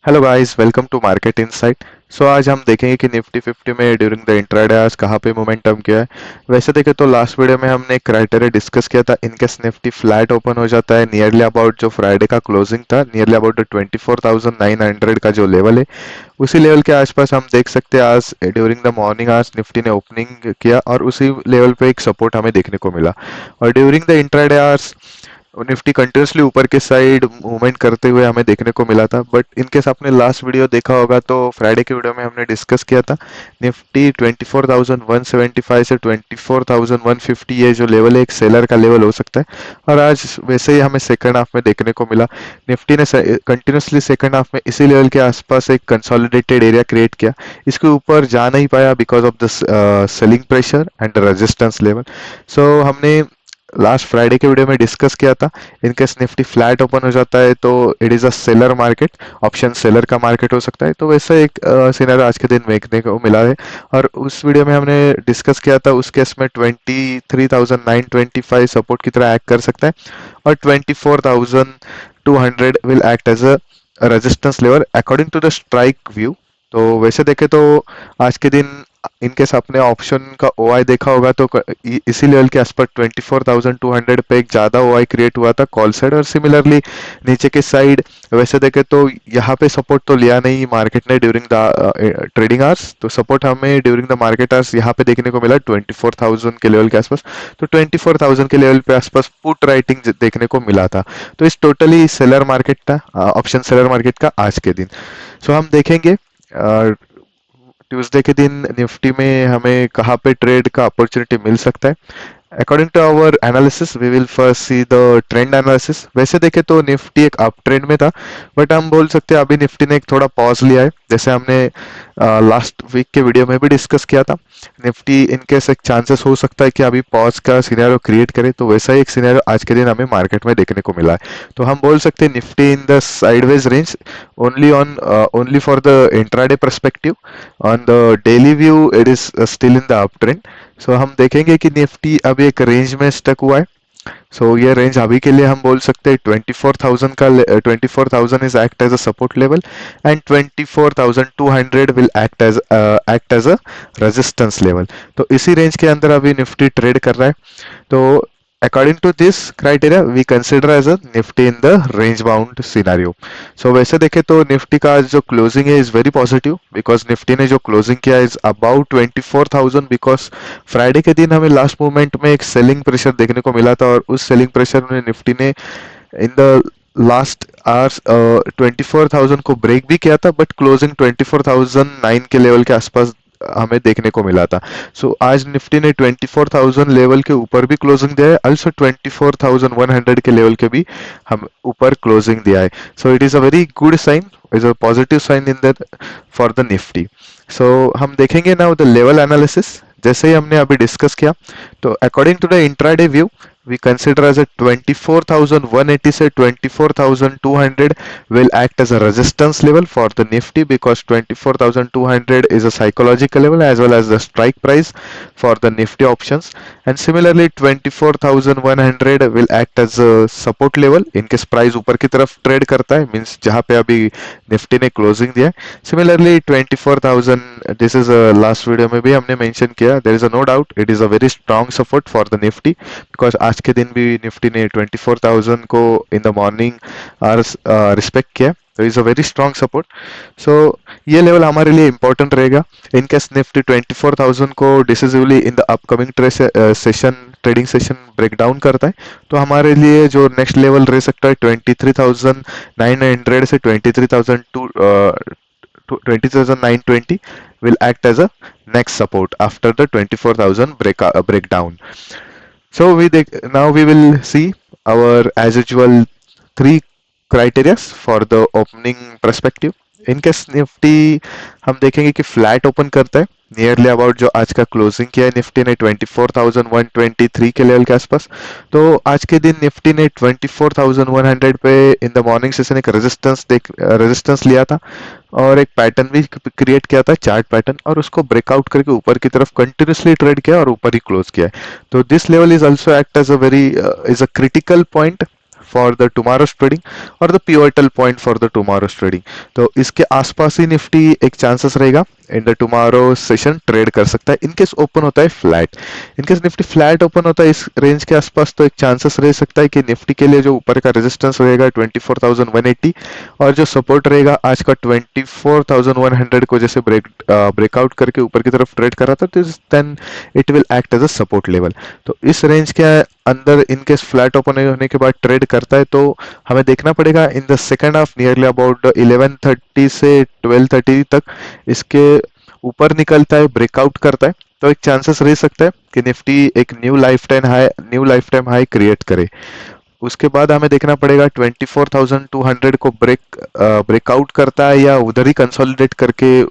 Hello guys, welcome to market insight. आज हम देखेंगे कि निफ्टी 50 में ड्यूरिंग द इंट्राडे आज कहाँ पे मोमेंटम किया है। वैसे देखें तो लास्ट वीडियो में हमने एक क्राइटेरिया डिस्कस किया था। इनकेस निफ्टी फ्लैट ओपन हो जाता है नियरली अबाउट जो फ्राइडे का क्लोजिंग था, नियरली अबाउट 24,900 का जो लेवल है, उसी लेवल के आसपास हम देख सकते हैं। आज ड्यूरिंग द मॉर्निंग आज निफ्टी ने ओपनिंग किया और उसी लेवल पे एक सपोर्ट हमें देखने को मिला। और ड्यूरिंग द इंट्राडे आज निफ्टी कंटिन्यूसली ऊपर के साइड मूवमेंट करते हुए हमें देखने को मिला था। बट इनकेस आपने लास्ट वीडियो देखा होगा तो फ्राइडे के वीडियो में हमने डिस्कस किया था निफ्टी 24,175 से 24,150 ये जो लेवल है एक सेलर का लेवल हो सकता है। और आज वैसे ही हमें सेकंड हाफ में देखने को मिला। निफ्टी ने कंटिन्यूसली सेकंड हाफ में इसी लेवल के आसपास एक कंसोलिडेटेड एरिया क्रिएट किया। इसके ऊपर जा नहीं पाया because of the selling pressure and resistance level. हमने लास्ट फ्राइडे के वीडियो में डिस्कस किया था इनकेस निफ्टी फ्लैट ओपन हो जाता है तो it is a seller market, option seller का मार्केट हो सकता है। तो वैसा एक सिनेरियो आज के दिन देखने को मिला है। और उस वीडियो में हमने डिस्कस किया था उस केस में 23,925 सपोर्ट की तरह एक्ट कर सकता है और 24,200 will act as a resistance level according to the strike view. तो वैसे देखे तो आज के दिन इनकेस आपने ऑप्शन का ओआई देखा होगा तो इसी लेवल के आसपास 24,200 पे एक ज्यादा ओआई क्रिएट हुआ था कॉल साइड। और सिमिलरली नीचे के साइड वैसे देखे तो यहाँ पे सपोर्ट तो लिया नहीं मार्केट ने ड्यूरिंग द ट्रेडिंग आवर्स। तो सपोर्ट हमें ड्यूरिंग द मार्केट आवर्स यहाँ पे देखने को मिला 24,000 के लेवल के आसपास। तो 24,000 के लेवल पे आसपास पुट राइटिंग देखने को मिला था। तो इस टोटली सेलर मार्केट था, ऑप्शन सेलर मार्केट का आज के दिन। हम देखेंगे ट्यूसडे के दिन निफ्टी में हमें कहाँ पे ट्रेड का अपॉर्चुनिटी मिल सकता है। According to our analysis we will first see the trend analysis. वैसे देखे तो निफ्टी एक अप ट्रेंड में था, बट हम बोल सकते हैं अभी निफ्टी ने एक थोड़ा पॉज लिया है, जैसे हमने लास्ट वीक के वीडियो में भी डिस्कस किया था। निफ्टी इनकेस एक चांसेस हो सकता है कि अभी पॉज का सिनेरियो क्रिएट करे, तो वैसा ही एक सिनेरियो आज के दिन हमें मार्केट में देखने को मिला है। तो हम बोल सकते हैं Nifty in the sideways range only for the intraday perspective. On the daily view it is still in the uptrend. हम देखेंगे कि निफ्टी अभी एक रेंज में स्टक हुआ है। ये रेंज अभी के लिए हम बोल सकते हैं 24,000 का 24,000 is act as a support level and 24,200 will act as a resistance level. तो इसी रेंज के अंदर अभी निफ्टी ट्रेड कर रहा है। तो according to this criteria we consider as a Nifty in the range bound scenario. वैसे देखे तो निफ्टी का जो क्लोजिंग है is very positive because Nifty ने जो क्लोजिंग किया इज अबाउट 24,000। बिकॉज फ्राइडे के दिन हमें लास्ट मोमेंट में एक सेलिंग प्रेशर देखने को मिला था और उस सेलिंग प्रेशर में निफ्टी ने इन द लास्ट आवर्स 24,000 को ब्रेक भी किया था, बट क्लोजिंग 24,009 के लेवल के आसपास हमें देखने को मिला था। आज निफ्टी ने 24,000 लेवल के ऊपर भी क्लोजिंग दिया है, ऑल्सो 24,100 के लेवल के भी हम ऊपर क्लोजिंग दिया है। It is a very good sign, is a positive sign in that for the Nifty. हम देखेंगे नाउ द लेवल एनालिसिस। जैसे ही हमने अभी डिस्कस किया तो according to the intraday view we consider as a 24,180 से 24,200 will act as a resistance level for the Nifty because 24,200 is a psychological level as well as the strike price for the Nifty options, and similarly 24,100 will act as a support level in case price ऊपर की तरफ trade करता है, means जहां पे अभी Nifty ने closing दिया है। Similarly 24,000 this is last video में भी हमने मेंशन किया, there is a no doubt it is a very strong support for the Nifty because आज के दिन भी निफ्टी ने 24,000 को in the morning hours respect किया। तो is a very strong support. So ये लेवल हमारे लिए इंपॉर्टेंट रहेगा इन केस निफ्टी 24,000 को decisively in the upcoming session trading session break down करता है। तो हमारे लिए जो नेक्स्ट लेवल रह सकता है 23,900 से 23,920 will act as a next support after the 24,000 breakdown. Now we will see our as usual three criteria for the opening perspective. In case Nifty हम देखेंगे कि फ्लैट ओपन करता है नियरली अबाउट जो आज का क्लोजिंग किया है निफ्टी ने 24,123 के लेवल के आसपास। तो आज के दिन निफ्टी ने 24,100 पे इन द मॉर्निंग सेशन एक रेजिस्टेंस लिया था और एक पैटर्न भी क्रिएट किया था, चार्ट पैटर्न, और उसको ब्रेकआउट करके ऊपर की तरफ कंटिन्यूसली ट्रेड किया और ऊपर ही क्लोज किया है। तो this level is also act as a very is a critical point for the tomorrow's trading और the pivotal point for the tomorrow's trading. तो इसके आसपास ही निफ्टी एक चांसेस रहेगा in the tomorrow session trade कर सकता है इनकेस ओपन होता है flat. In case Nifty flat open होता है इस रेंज के आसपास तो एक चांसेस रह सकता है कि निफ्टी के लिए जो ऊपर का रेजिस्टेंस रहेगा 24,180 और जो सपोर्ट रहेगा आज का 24,100 को जैसे ब्रेकआउट करके ऊपर की तरफ ट्रेड कर रहा था तो then it will act as a support level. तो इस रेंज के अंदर इनकेस फ्लैट ओपन होने के बाद ट्रेड करता है तो हमें देखना पड़ेगा इन the second half nearly about 11:30 से 12:30 तक इसके ऊपर निकलता है ब्रेकआउट करता है तो एक चांसेस रह सकता है कि निफ्टी एक new life time high create करे। उसके बाद हमें देखना पड़ेगा 24,200 को ब्रेकआउट करता है या उधर ही कंसोलिडेट करके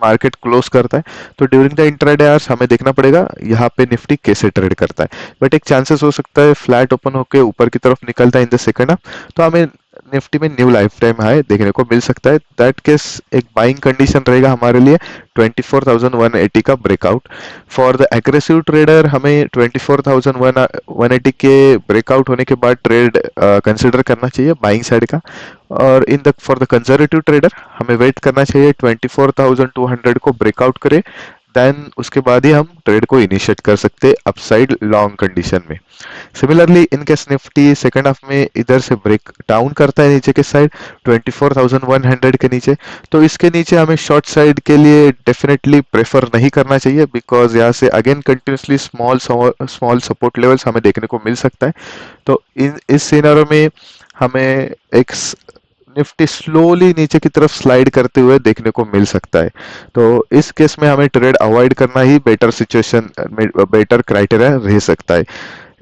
मार्केट क्लोज करता है। तो ड्यूरिंग द इंट्राडे आवर्स हमें देखना पड़ेगा यहाँ पे निफ्टी कैसे ट्रेड करता है। बट एक चांसेस हो सकता है फ्लैट ओपन होके ऊपर की तरफ निकलता है इन द सेकंड हाफ तो हमें निफ्टी में न्यू लाइफ टाइम हाई देखने को मिल सकता है। दैट केस एक बाइंग कंडीशन रहेगा हमारे लिए 24,180 का breakout. For the aggressive trader हमें 24,180 के ब्रेकआउट होने के बाद ट्रेड कंसिडर करना चाहिए बाइंग साइड का। और in the for the conservative trader हमें वेट करना चाहिए 24,200 को ब्रेकआउट करे देन उसके बाद ही हम ट्रेड को इनिशिएट कर सकते हैं अपसाइड लॉन्ग कंडीशन में। Similarly in case Nifty second half में इधर से ब्रेक डाउन करता है नीचे के साइड 24,100 के नीचे तो इसके नीचे हमें शॉर्ट साइड के लिए डेफिनेटली प्रेफर नहीं करना चाहिए बिकॉज यहाँ से again continuously small small support levels हमें देखने को मिल सकता है। तो इस सिनेरियो में हमें एक निफ्टी स्लोली नीचे की तरफ स्लाइड करते हुए देखने को मिल सकता है। तो इस केस में हमें ट्रेड अवॉइड करना ही बेटर क्राइटेरिया रह सकता है।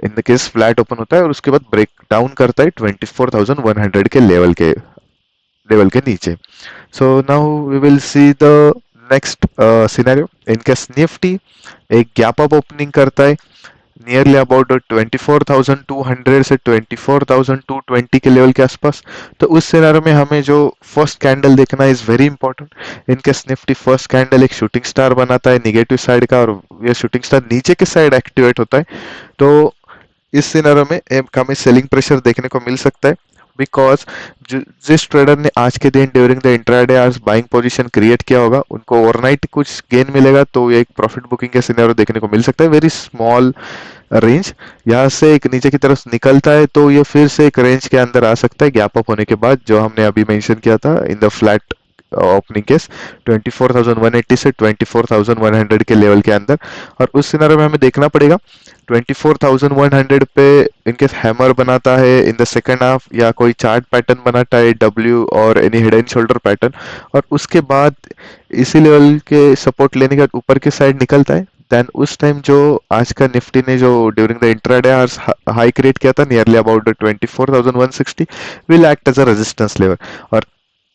In the case flat open होता है और उसके बाद ब्रेक डाउन करता है 24,100 के लेवल के नीचे। So now we will see the next scenario in case Nifty एक गैप अप ओपनिंग करता है नियरली अबाउट 24,200 से 24,220 के लेवल के आसपास। तो उस सिनेरियो में हमें जो फर्स्ट कैंडल देखना is very important. In case Nifty first candle एक शूटिंग स्टार बनाता है निगेटिव साइड का और ये शूटिंग स्टार नीचे के साइड एक्टिवेट होता है तो इस सिनेरियो में एक हमें सेलिंग प्रेशर देखने को मिल सकता है बिकॉज जिस ट्रेडर ने आज के दिन during the intraday hours buying position create किया होगा उनको ओवरनाइट कुछ गेन मिलेगा तो ये एक प्रॉफिट बुकिंग का सिनेरियो देखने को मिल सकता है वेरी स्मॉल रेंज। यहाँ से एक नीचे की तरफ निकलता है तो ये फिर से एक रेंज के अंदर आ सकता है गैप अप होने के बाद जो हमने अभी मेंशन किया था in the flat opening case 24,180 से 24,100 के लेवल के अंदर। और उस सिनेरियो में हमें देखना पड़ेगा 24,100 पे इनकेस हैमर बनाता है इन द सेकेंड हाफ या कोई चार्ट पैटर्न बनाता है डब्ल्यू और any head and shoulder pattern और उसके बाद इसी लेवल के सपोर्ट लेने के ऊपर के साइड निकलता है देन उस टाइम जो आज का निफ्टी ने जो during the intraday hours high create किया था nearly about 24,160 will act as a resistance level. और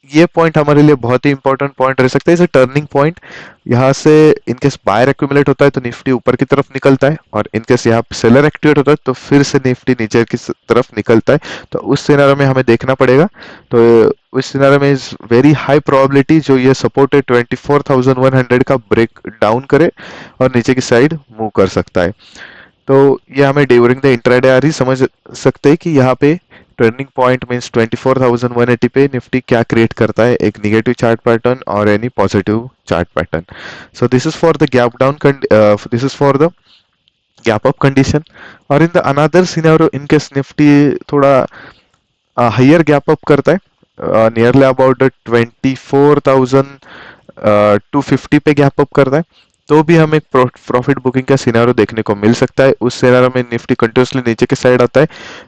ये पॉइंट हमारे लिए बहुत ही इंपॉर्टेंट पॉइंट रह सकता है इसे टर्निंग पॉइंट। यहाँ से इनकेस बायर एक्यूमुलेट होता है तो निफ्टी ऊपर की तरफ निकलता है और इनकेस यहाँ सेलर एक्टिवेट होता है तो फिर से निफ्टी नीचे की तरफ निकलता है। तो उस सिनेरियो में हमें देखना पड़ेगा तो उस सिनेरियो में इज वेरी हाई प्रोबेबिलिटी जो ये सपोर्ट है 24,100 का ब्रेक डाउन करे और नीचे की साइड मूव कर सकता है। तो ये हमें ड्यूरिंग द इंट्राडे आर ही समझ सकते हैं कि यहाँ पे टर्निंग पॉइंट मींस 24,180 पे निफ्टी क्या क्रिएट करता है एक निगेटिव चार्ट पैटर्न और any positive chart pattern. So this is for the gap down this is for the gap up condition. और in the another scenario in case Nifty थोड़ा higher gap up करता है nearly about 24,250 पे gap up करता है तो भी हमें प्रॉफिट बुकिंग का सिनेरियो देखने को मिल सकता है। उस सिनेरियो में निफ्टी कंटिन्यूसली नीचे के साइड आता है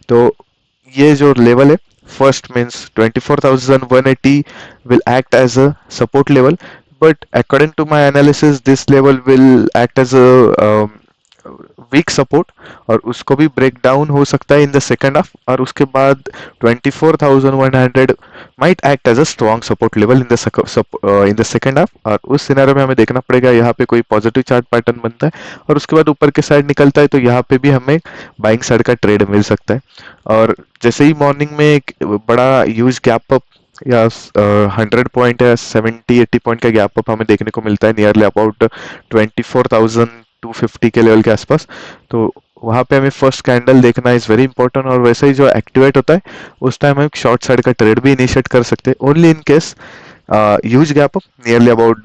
तो ये जो लेवल है first means 24,180 will act as a support level but according to my analysis this level will act as a weak support और उसको भी ब्रेक डाउन हो सकता है इन द सेकेंड हाफ और उसके बाद 24,100 might act as a strong support level in the second half. और उस सिनेरियो में हमें देखना पड़ेगा यहाँ पे कोई पॉजिटिव चार्ट पैटर्न बनता है और उसके बाद ऊपर के साइड निकलता है तो यहाँ पे भी हमें बाइंग साइड का ट्रेड मिल सकता है। और जैसे ही मॉर्निंग में एक बड़ा ह्यूज गैप अप या 100 पॉइंट या 70-80 पॉइंट का गैप अप हमें देखने को मिलता है नियरली अबाउट 24,250 के लेवल के आसपास। तो वहां पे हमें फर्स्ट कैंडल देखना इज वेरी इंपॉर्टेंट, और वैसे ही जो एक्टिवेट होता है उस टाइम हम शॉर्ट साइड का ट्रेड भी इनिशिएट कर सकते हैं, only in case huge gap up nearly about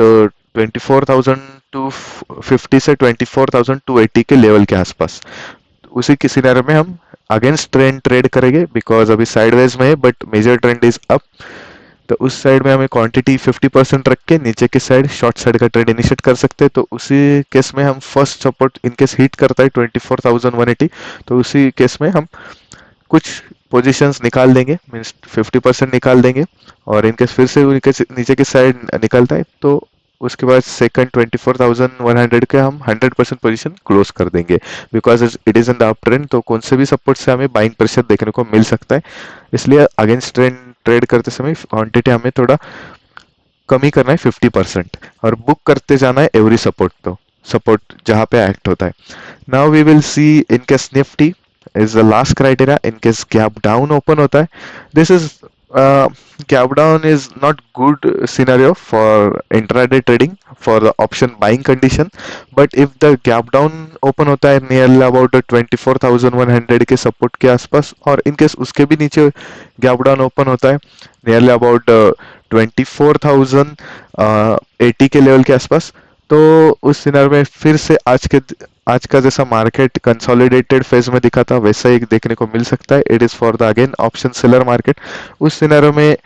24,250 से 24,280 के लेवल के आसपास। उसी की सिनेरियो में हम अगेंस्ट ट्रेंड ट्रेड करेंगे, बिकॉज अभी साइडवेज में है but major trend is up. तो उस साइड में हमें क्वांटिटी 50% रख के नीचे की साइड शॉर्ट साइड का ट्रेड इनिशिएट कर सकते हैं। तो उसी केस में हम first support in case hit करता है 24,180, तो उसी केस में हम कुछ पोजीशंस निकाल देंगे, मीन्स 50% निकाल देंगे। और इनकेस फिर से नीचे की साइड निकलता है तो उसके बाद सेकंड 24,100 के हम 100% पोजीशन क्लोज कर देंगे, because it is in the up trend. तो कौन से भी सपोर्ट से हमें बाइंग प्रेशर देखने को मिल सकता है, इसलिए अगेंस्ट ट्रेंड ट्रेड करते समय क्वांटिटी हमें थोड़ा कमी करना है 50%, और बुक करते जाना है एवरी सपोर्ट, तो सपोर्ट जहां पे एक्ट होता है। Now we will see in case Nifty is the last criteria in case gap down open hota hai. This is gap down is not good scenario for intraday trading for the option buying condition, but if the gap down open hota hai nearly about 24,100 के support के आसपास, और in case उसके भी नीचे gap down open होता है nearly about 24,080 के लेवल के आसपास, तो उस सिनारियो में फिर से आज का जैसा मार्केट कंसोलिडेटेड फेज में दिखा था वैसा ही देखने को मिल सकता है। It is for the again option seller market. उस सिनेरियो में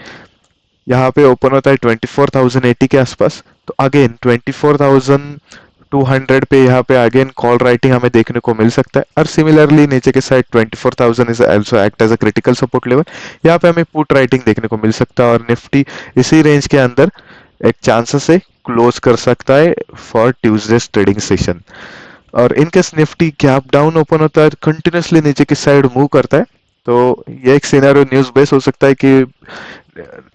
यहाँ पे ओपन होता है 24,080 के आसपास, तो अगेन 24,200 पे यहाँ पे अगेन कॉल राइटिंग हमें देखने को मिल सकता है। और सिमिलरली नीचे के side 24,000 is also act as a critical support level, यहाँ पे हमें पुट राइटिंग देखने को मिल सकता है, और निफ्टी इसी रेंज के अंदर एक चांसेस से क्लोज कर सकता है फॉर ट्यूसडे ट्रेडिंग सेशन। और in case Nifty gap down open होता है, कंटिन्यूसली नीचे की साइड मूव करता है, तो ये एक सिनेरियो न्यूज बेस हो सकता है कि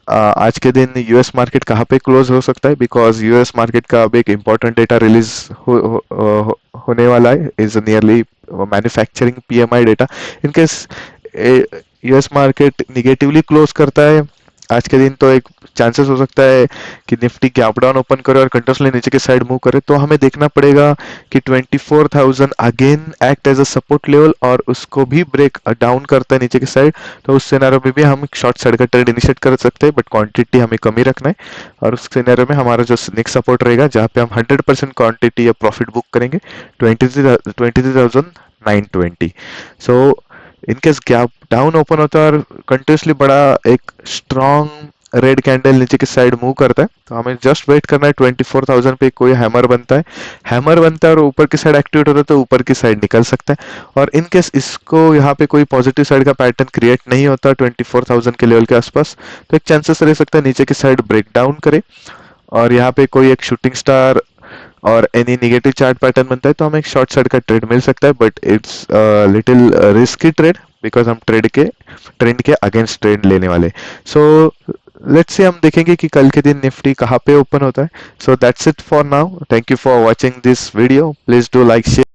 आज के दिन यूएस मार्केट कहाँ पे क्लोज हो सकता है, बिकॉज यूएस मार्केट का अब एक इम्पोर्टेंट डेटा रिलीज होने वाला है, is nearly manufacturing PMI data. In case US market negatively close करता है आज के दिन, तो एक चांसेस हो सकता है कि निफ्टी गैप डाउन ओपन करे और कंटिन्यूसली नीचे की साइड मूव करे। तो हमें देखना पड़ेगा कि 24,000 again act as a support level और उसको भी ब्रेक डाउन करता है नीचे की साइड, तो उस सिनेरियो में भी हम शॉर्ट साइड का ट्रेड इनिशिएट कर सकते हैं, बट क्वांटिटी हमें कमी रखना है। और उस सिनेरियो में हमारा जो नेक्स्ट सपोर्ट रहेगा जहाँ पे हम 100% क्वांटिटी या प्रॉफिट बुक करेंगे 23,920। So in case gap down open होता है और कंटिन्यूसली बड़ा एक स्ट्रॉन्ग रेड कैंडल नीचे की साइड मूव करता है, तो हमें जस्ट वेट करना है 24,000 पे कोई हैमर बनता है। हैमर बनता है और ऊपर की साइड एक्टिवेट होता है तो ऊपर की साइड निकल सकता है। और इन केस इसको यहाँ पे कोई पॉजिटिव साइड का पैटर्न क्रिएट नहीं होता 24,000 के लेवल के आसपास, तो एक चांसेस रह सकता है नीचे की साइड ब्रेक डाउन करे और यहाँ पे कोई एक शूटिंग स्टार और एनी नेगेटिव चार्ट पैटर्न बनता है, तो हमें एक शॉर्ट साइड का ट्रेड मिल सकता है, but it's little risky trade, because हम ट्रेंड के अगेंस्ट ट्रेंड लेने वाले। सो लेट्स से हम देखेंगे कि कल के दिन निफ्टी कहाँ पे ओपन होता है। So that's it for now, thank you for watching this video, please do like share.